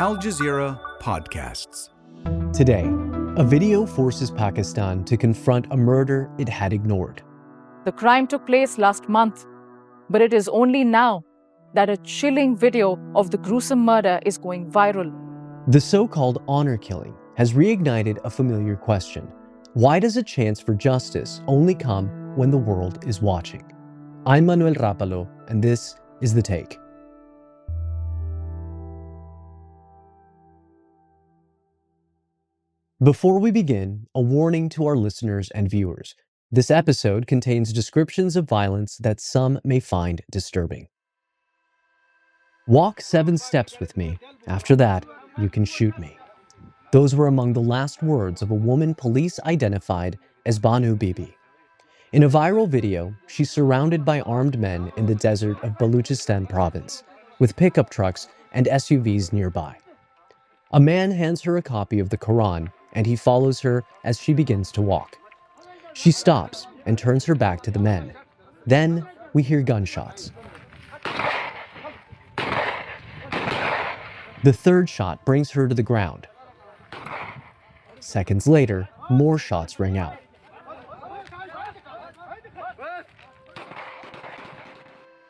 Al Jazeera Podcasts. Today, a video forces Pakistan to confront a murder it had ignored. The crime took place last month, but it is only now that a chilling video of the gruesome murder is going viral. The so-called honor killing has reignited a familiar question. Why does a chance for justice only come when the world is watching? I'm Manuel Rapalo, and this is The Take. Before we begin, a warning to our listeners and viewers. This episode contains descriptions of violence that some may find disturbing. Walk 7 steps with me. After that, you can shoot me. Those were among the last words of a woman police identified as Bano Bibi. In a viral video, she's surrounded by armed men in the desert of Balochistan province, with pickup trucks and SUVs nearby. A man hands her a copy of the Quran, and he follows her as she begins to walk. She stops and turns her back to the men. Then we hear gunshots. The third shot brings her to the ground. Seconds later, more shots ring out.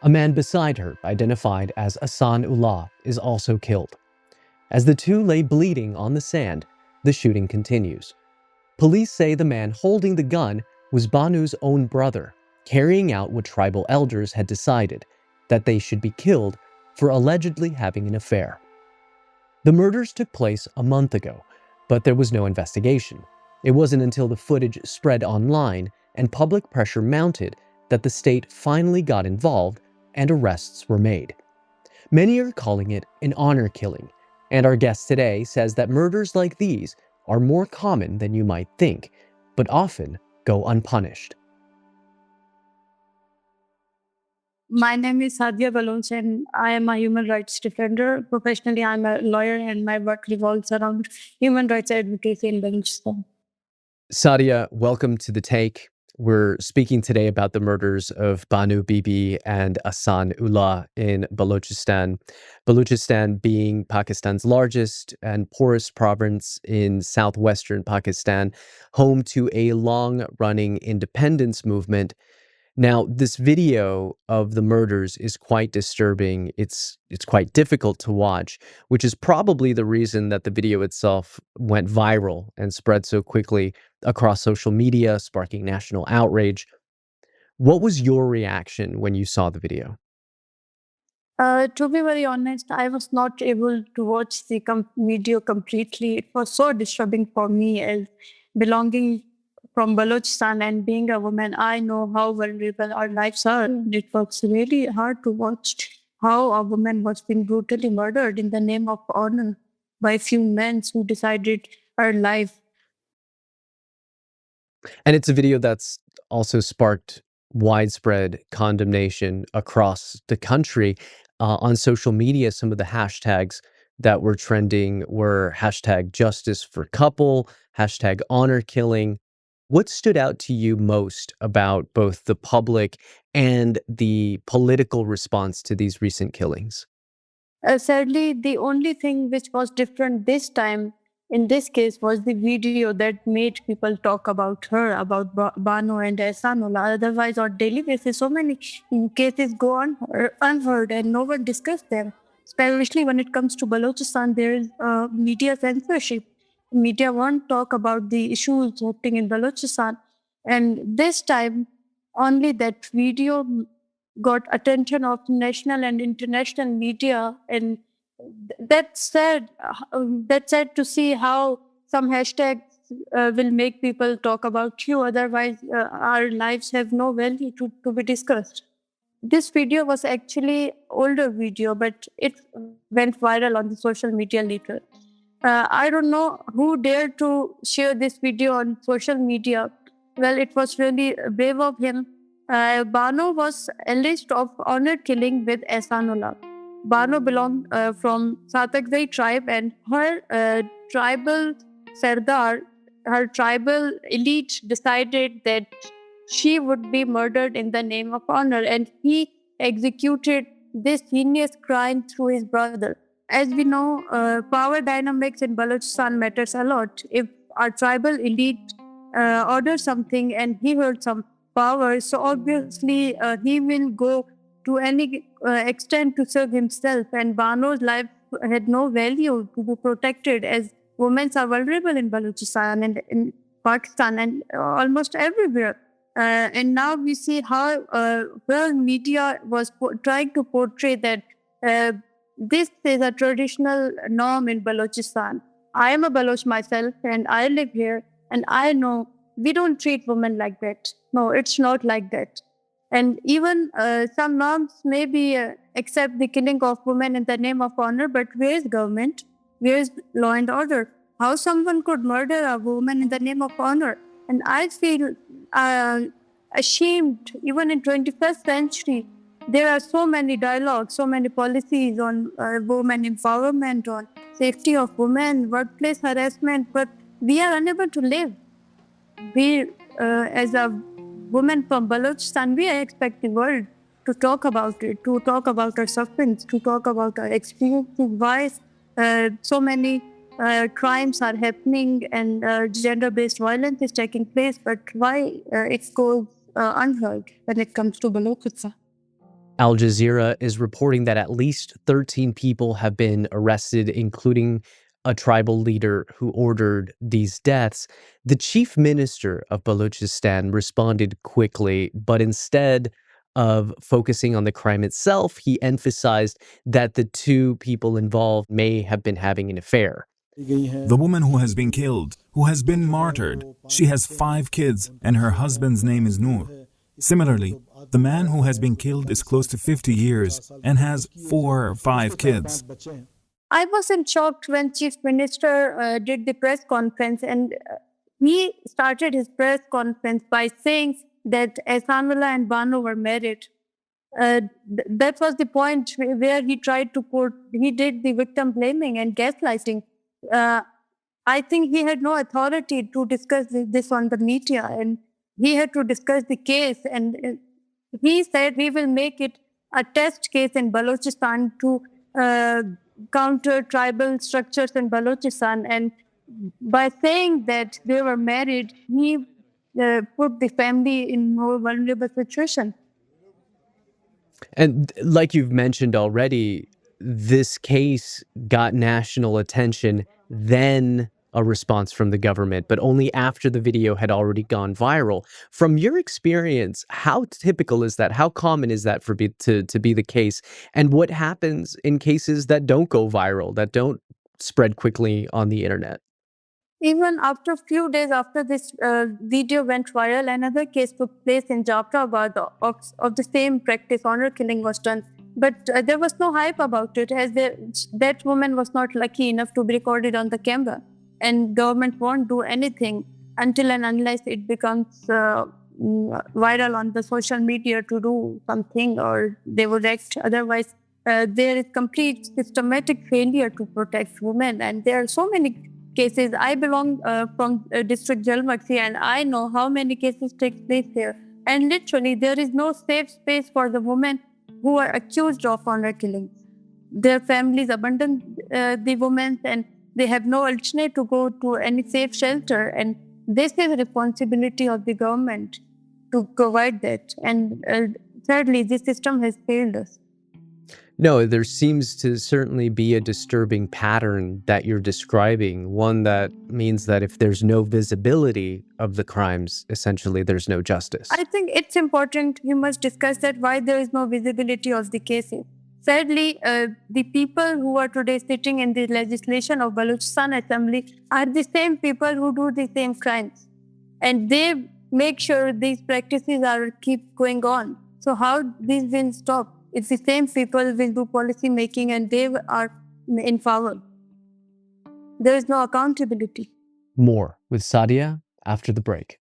A man beside her, identified as Ehsan Ullah, is also killed. As the two lay bleeding on the sand, the shooting continues. Police say the man holding the gun was Banu's own brother, carrying out what tribal elders had decided, that they should be killed for allegedly having an affair. The murders took place a month ago, but there was no investigation. It wasn't until the footage spread online and public pressure mounted that the state finally got involved and arrests were made. Many are calling it an honor killing, and our guest today says that murders like these are more common than you might think, but often go unpunished. My name is Sadia Baloch, and I am a human rights defender. Professionally, I'm a lawyer, and my work revolves around human rights advocacy in Balochistan. Sadia, welcome to The Take. We're speaking today about the murders of Bano Bibi and Ehsan Ullah in Balochistan. Balochistan being Pakistan's largest and poorest province in southwestern Pakistan, home to a long-running independence movement. Now, this video of the murders is quite disturbing. It's quite difficult to watch, which is probably the reason that the video itself went viral and spread so quickly across social media, sparking national outrage. What was your reaction when you saw the video? To be very honest, I was not able to watch the video completely. It was so disturbing for me as belonging from Balochistan and being a woman. I know how vulnerable our lives are. It was really hard to watch how a woman was being brutally murdered in the name of honor by a few men who decided her life. And it's a video that's also sparked widespread condemnation across the country. On social media, some of the hashtags that were trending were hashtag justice for couple, hashtag honor killing. What stood out to you most about both the public and the political response to these recent killings? Sadly, the only thing which was different this time in this case was the video that made people talk about her, about Bano and Ehsanullah. Otherwise, on daily basis, so many cases go unheard and no one discussed them. Especially when it comes to Balochistan, there is media censorship. Media won't talk about the issues happening in Balochistan. And this time, only that video got attention of national and international media, and that's sad. That's sad to see how some hashtags will make people talk about you. Otherwise, our lives have no value to be discussed. This video was actually older video, but it went viral on the social media later. I don't know who dared to share this video on social media. Well, it was really brave of him. Bano was alleged of honor killing with Ehsanullah. Bano belonged from Satakzai tribe, and her tribal Sardar, her tribal elite decided that she would be murdered in the name of honor, and he executed this heinous crime through his brother. as we know, power dynamics in Balochistan matters a lot. If our tribal elite orders something and he holds some power, so obviously he will go to any extent to serve himself. And Bano's life had no value to be protected, as women are vulnerable in Balochistan and in Pakistan and almost everywhere. And now we see how world media was trying to portray that this is a traditional norm in Balochistan. I am a Baloch myself and I live here, and I know we don't treat women like that. No, it's not like that. And even some norms maybe accept the killing of women in the name of honor, but where is government? Where is law and order? How someone could murder a woman in the name of honor? And I feel ashamed, even in 21st century, there are so many dialogues, so many policies on women empowerment, on safety of women, workplace harassment, but we are unable to live. We, as a woman from Balochistan, we expect the world to talk about it, to talk about our sufferings, to talk about our experiences, why so many crimes are happening and gender-based violence is taking place, but why it goes unheard when it comes to Balochistan. Al Jazeera is reporting that at least 13 people have been arrested, including a tribal leader who ordered these deaths. The chief minister of Balochistan responded quickly, but instead of focusing on the crime itself, he emphasized that the two people involved may have been having an affair. The woman who has been killed, who has been martyred, she has 5 kids and her husband's name is Noor. Similarly, the man who has been killed is close to 50 years and has 4 or 5 kids. I was in shock when Chief Minister did the press conference, and he started his press conference by saying that Ehsan and Bano were married. That was the point where he tried to he did the victim blaming and gaslighting. I think he had no authority to discuss this on the media, and he had to discuss the case. And he said we will make it a test case in Balochistan to counter tribal structures in Balochistan. And by saying that they were married, he put the family in more vulnerable situation. And like you've mentioned already, this case got national attention, then a response from the government, but only after the video had already gone viral. From your experience, how typical is that? How common is that to be the case? And what happens in cases that don't go viral, that don't spread quickly on the internet? Even after a few days after this video went viral, another case took place in Jafrabad of the same practice, honor killing was done. But there was no hype about it, as that woman was not lucky enough to be recorded on the camera. And government won't do anything until and unless it becomes viral on the social media to do something, or they would act. Otherwise, there is complete systematic failure to protect women. And there are so many cases. I belong from district Jalmaxi, and I know how many cases take place here. And literally, there is no safe space for the women who are accused of honor killing. Their families abandon the women, and they have no alternate to go to any safe shelter. And this is a responsibility of the government to provide that. And thirdly, this system has failed us. No, there seems to certainly be a disturbing pattern that you're describing, one that means that if there's no visibility of the crimes, essentially there's no justice. I think it's important, we must discuss that, why there is no visibility of the cases. Sadly, the people who are today sitting in the legislation of Balochistan Assembly are the same people who do the same crimes. And they make sure these practices are keep going on. So how these will stop? It's the same people will do policy making and they are in power. There is no accountability. More with Sadia after the break.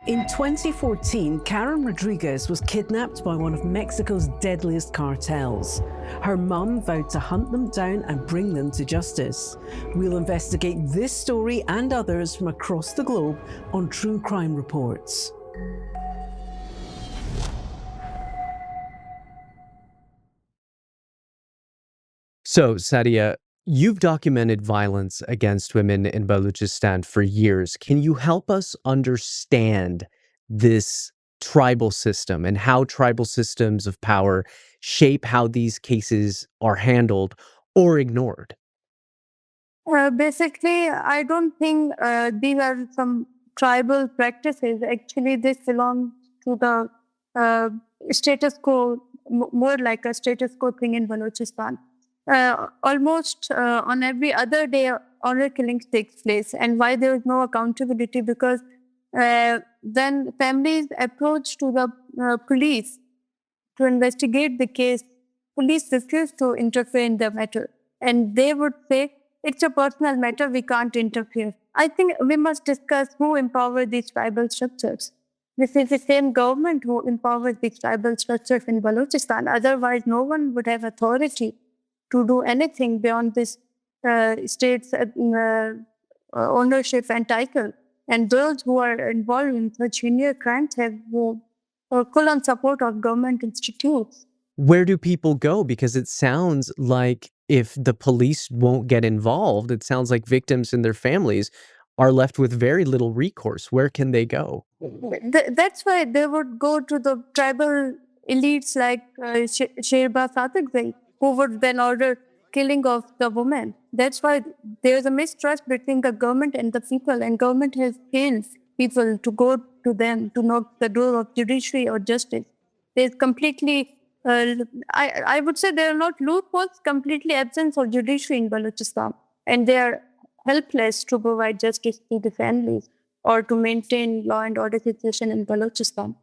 In 2014, Karen Rodriguez was kidnapped by one of Mexico's deadliest cartels. Her mum vowed to hunt them down and bring them to justice. We'll investigate this story and others from across the globe on True Crime Reports. So, Sadia, you've documented violence against women in Balochistan for years. Can you help us understand this tribal system and how tribal systems of power shape how these cases are handled or ignored? Basically, I don't think these are some tribal practices. Actually, this belongs to the uh, status quo, more like a status quo thing in Balochistan. Almost on every other day, honor killings takes place. And why there is no accountability? Because when families approach to the police to investigate the case, police refuse to interfere in the matter. And they would say, it's a personal matter, we can't interfere. I think we must discuss who empowered these tribal structures. This is the same government who empowers these tribal structures in Balochistan. Otherwise, no one would have authority to do anything beyond this state's ownership and title. And those who are involved in such heinous crimes have full on support of government institutes. Where do people go? Because it sounds like if the police won't get involved, it sounds like victims and their families are left with very little recourse. Where can they go? That's why they would go to the tribal elites like Sherba Satakzai, who would then order killing of the woman. That's why there's a mistrust between the government and the people, and government has failed people to go to them to knock the door of judiciary or justice. There's completely, I would say there are not loopholes, completely absence of judiciary in Balochistan, and they are helpless to provide justice to the families or to maintain law and order situation in Balochistan.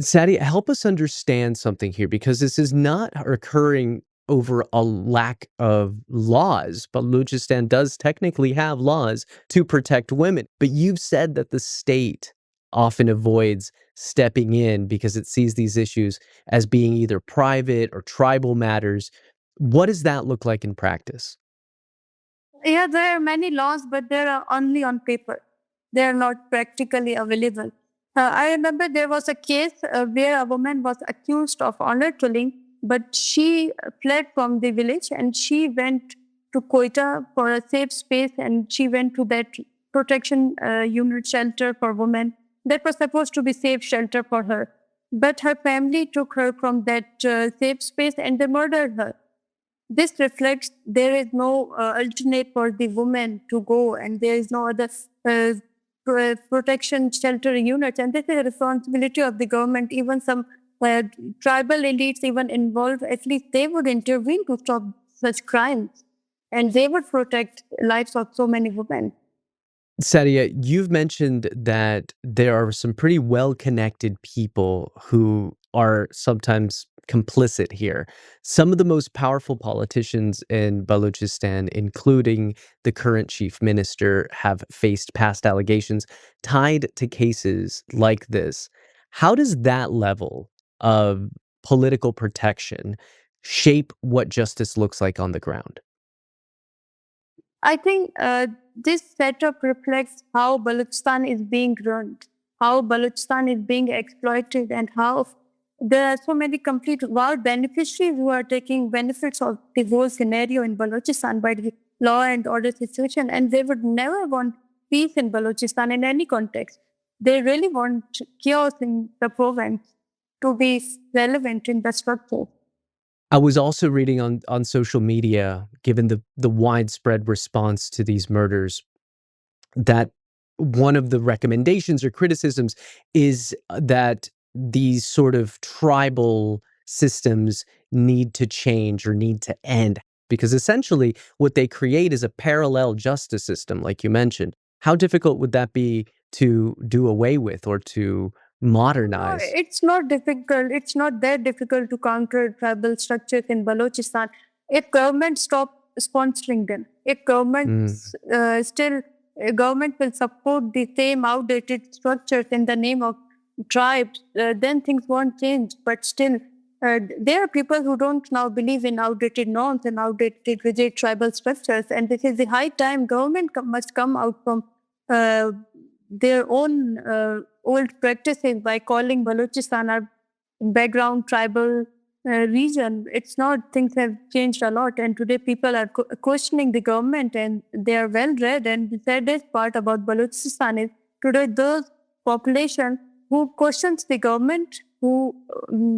Sadia, help us understand something here because this is not occurring over a lack of laws. Balochistan does technically have laws to protect women, but you've said that the state often avoids stepping in because it sees these issues as being either private or tribal matters. What does that look like in practice? Yeah, there are many laws, but they are only on paper. They are not practically available. I remember there was a case where a woman was accused of honor killing, but she fled from the village and she went to Quetta for a safe space, and she went to that protection unit shelter for women that was supposed to be safe shelter for her. But her family took her from that safe space and they murdered her. This reflects there is no alternate for the woman to go, and there is no other protection shelter units. And this is a responsibility of the government. Even some tribal elites, even involved, at least they would intervene to stop such crimes, and they would protect lives of so many women. Sadia, you've mentioned that there are some pretty well-connected people who are sometimes complicit here. Some of the most powerful politicians in Balochistan, including the current chief minister, have faced past allegations tied to cases like this. How does that level of political protection shape what justice looks like on the ground? I think this setup reflects how Balochistan is being run, how Balochistan is being exploited, and how there are so many complete war beneficiaries who are taking benefits of the whole scenario in Balochistan by the law and order situation, and they would never want peace in Balochistan in any context. They really want chaos in the province to be relevant in the structure. I was also reading on social media, given the widespread response to these murders, that one of the recommendations or criticisms is that these sort of tribal systems need to change or need to end because essentially what they create is a parallel justice system, like you mentioned. How difficult would that be to do away with or to No, modernize? it's not difficult. It's not that difficult to counter tribal structures in Balochistan. If government stop sponsoring them, if government still government will support the same outdated structures in the name of tribes, then things won't change. But still, there are people who don't now believe in outdated norms and outdated rigid tribal structures. And this is the high time government must come out from uh, their own old practices by calling Balochistan a background tribal region. It's not, things have changed a lot. And today people are questioning the government, and they are well read. And the saddest part about Balochistan is today those population who questions the government, who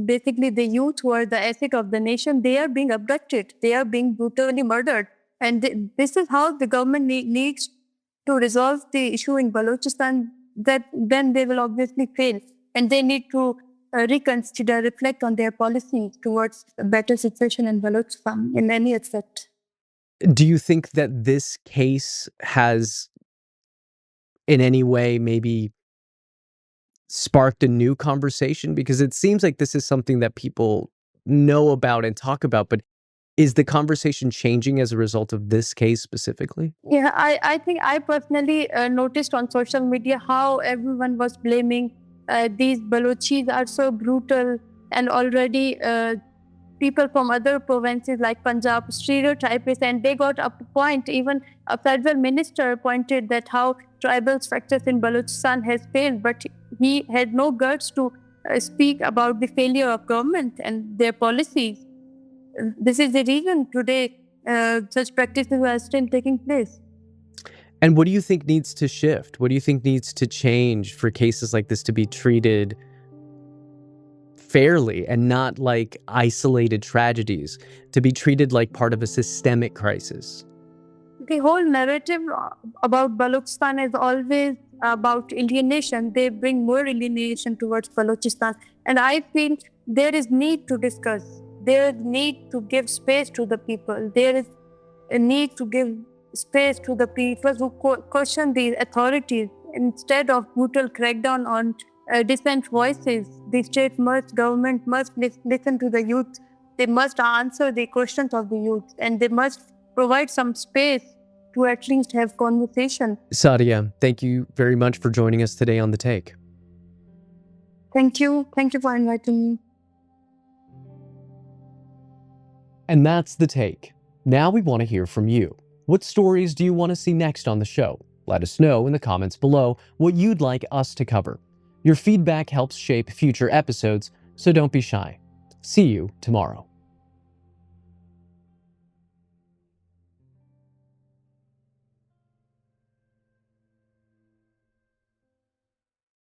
basically the youth who are the asset of the nation, they are being abducted. They are being brutally murdered. And this is how the government needs to resolve the issue in Balochistan, that then they will obviously fail. And they need to reconsider, reflect on their policy towards a better situation in Balochistan in any aspect. Do you think that this case has in any way maybe sparked a new conversation? Because it seems like this is something that people know about and talk about, but is the conversation changing as a result of this case specifically? Yeah, I think I personally noticed on social media how everyone was blaming these Balochis are so brutal, and already people from other provinces like Punjab stereotypes, and they got a point. Even a federal minister pointed that how tribal structures in Balochistan has failed, but he had no guts to speak about the failure of government and their policies. This is the reason today such practices are still taking place. And what do you think needs to shift? What do you think needs to change for cases like this to be treated fairly and not like isolated tragedies, to be treated like part of a systemic crisis? The whole narrative about Balochistan is always about alienation. They bring more alienation towards Balochistan. And I feel there is need to discuss. There is need to give space to the people. There is a need to give space to the people who question the authorities. Instead of brutal crackdown on dissent voices, the government must listen to the youth. They must answer the questions of the youth, and they must provide some space to at least have conversation. Sadia, thank you very much for joining us today on The Take. Thank you. Thank you for inviting me. And that's The Take. Now we want to hear from you. What stories do you want to see next on the show? Let us know in the comments below what you'd like us to cover. Your feedback helps shape future episodes, so don't be shy. See you tomorrow.